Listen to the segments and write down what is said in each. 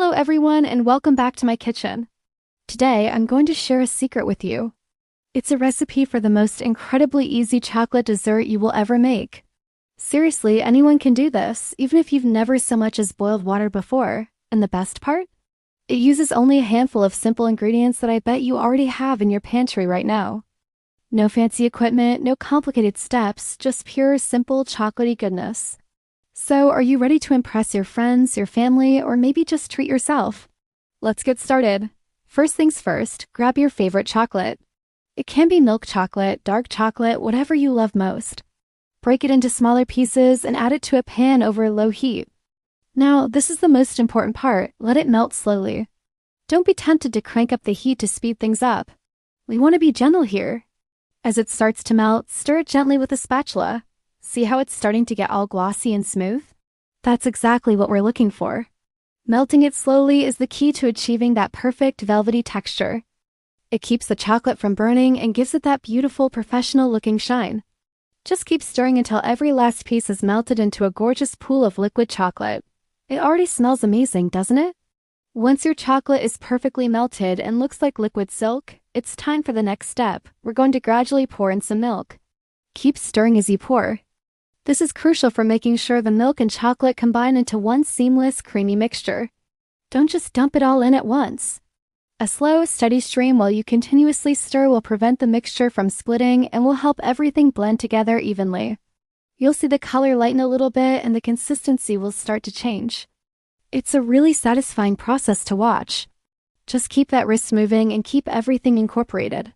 Hello everyone and welcome back to my kitchen. Today I'm going to share a secret with you. It's a recipe for the most incredibly easy chocolate dessert you will ever make. Seriously, anyone can do this, even if you've never so much as boiled water before. And the best part? It uses only a handful of simple ingredients that I bet you already have in your pantry right now. No fancy equipment, no complicated steps, just pure, simple, chocolatey goodness. So, are you ready to impress your friends, your family, or maybe just treat yourself? Let's get started. First things first, grab your favorite chocolate. It can be milk chocolate, dark chocolate, whatever you love most. Break it into smaller pieces and add it to a pan over low heat. Now, this is the most important part. Let it melt slowly. Don't be tempted to crank up the heat to speed things up. We want to be gentle here. As it starts to melt, stir it gently with a spatula. See how it's starting to get all glossy and smooth? That's exactly what we're looking for. Melting it slowly is the key to achieving that perfect velvety texture. It keeps the chocolate from burning and gives it that beautiful professional-looking shine. Just keep stirring until every last piece is melted into a gorgeous pool of liquid chocolate. It already smells amazing, doesn't it? Once your chocolate is perfectly melted and looks like liquid silk, it's time for the next step. We're going to gradually pour in some milk. Keep stirring as you pour. This is crucial for making sure the milk and chocolate combine into one seamless, creamy mixture. Don't just dump it all in at once. A slow, steady stream while you continuously stir will prevent the mixture from splitting and will help everything blend together evenly. You'll see the color lighten a little bit and the consistency will start to change. It's a really satisfying process to watch. Just keep that wrist moving and keep everything incorporated.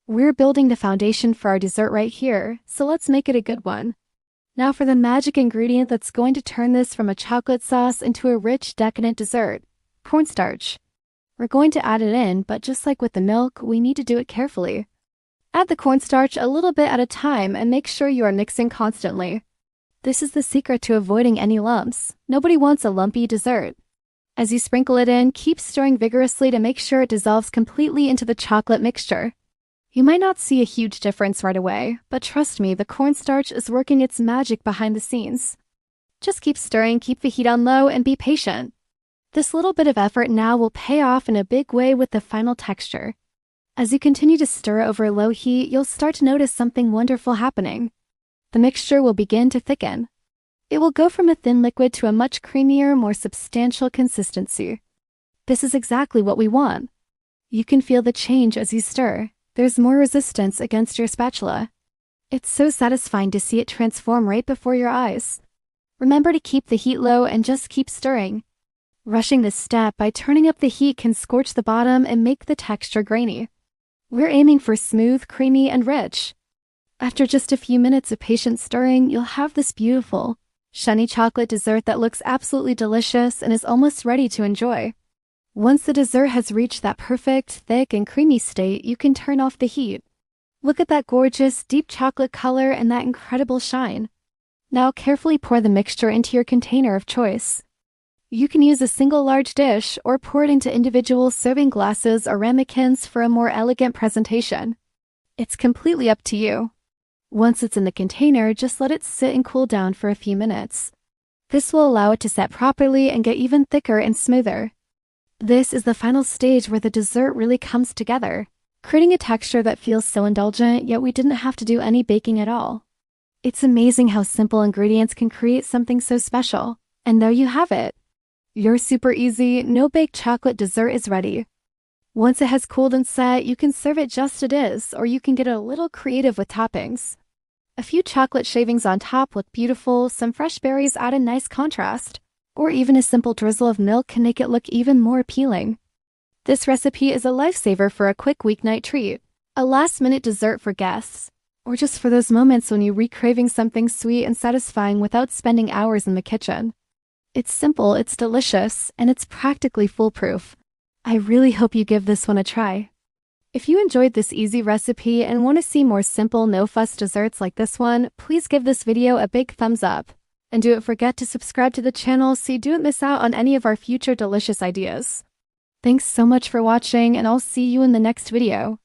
We're building the foundation for our dessert right here, so let's make it a good one. Now for the magic ingredient that's going to turn this from a chocolate sauce into a rich, decadent dessert: cornstarch. We're going to add it in, but just like with the milk, we need to do it carefully. Add the cornstarch a little bit at a time and make sure you are mixing constantly. This is the secret to avoiding any lumps. Nobody wants a lumpy dessert. As you sprinkle it in, keep stirring vigorously to make sure it dissolves completely into the chocolate mixture. You might not see a huge difference right away, but trust me, the cornstarch is working its magic behind the scenes. Just keep stirring, keep the heat on low, and be patient. This little bit of effort now will pay off in a big way with the final texture. As you continue to stir over low heat, you'll start to notice something wonderful happening. The mixture will begin to thicken. It will go from a thin liquid to a much creamier, more substantial consistency. This is exactly what we want. You can feel the change as you stir. There's more resistance against your spatula. It's so satisfying to see it transform right before your eyes. Remember to keep the heat low and just keep stirring. Rushing this step by turning up the heat can scorch the bottom and make the texture grainy. We're aiming for smooth, creamy, and rich. After just a few minutes of patient stirring, you'll have this beautiful, shiny chocolate dessert that looks absolutely delicious and is almost ready to enjoy. Once the dessert has reached that perfect, thick, and creamy state, you can turn off the heat. Look at that gorgeous, deep chocolate color and that incredible shine. Now carefully pour the mixture into your container of choice. You can use a single large dish or pour it into individual serving glasses or ramekins for a more elegant presentation. It's completely up to you. Once it's in the container, just let it sit and cool down for a few minutes. This will allow it to set properly and get even thicker and smoother. This is the final stage where the dessert really comes together, creating a texture that feels so indulgent, yet we didn't have to do any baking at all. It's amazing how simple ingredients can create something so special. And there you have it. Your super easy, no-bake chocolate dessert is ready. Once it has cooled and set, you can serve it just as is, or you can get a little creative with toppings. A few chocolate shavings on top look beautiful, some fresh berries add a nice contrast. Or even a simple drizzle of milk can make it look even more appealing. This recipe is a lifesaver for a quick weeknight treat, a last-minute dessert for guests, or just for those moments when you're craving something sweet and satisfying without spending hours in the kitchen. It's simple, it's delicious, and it's practically foolproof. I really hope you give this one a try. If you enjoyed this easy recipe and want to see more simple, no-fuss desserts like this one, please give this video a big thumbs up. And don't forget to subscribe to the channel so you don't miss out on any of our future delicious ideas. Thanks so much for watching, and I'll see you in the next video.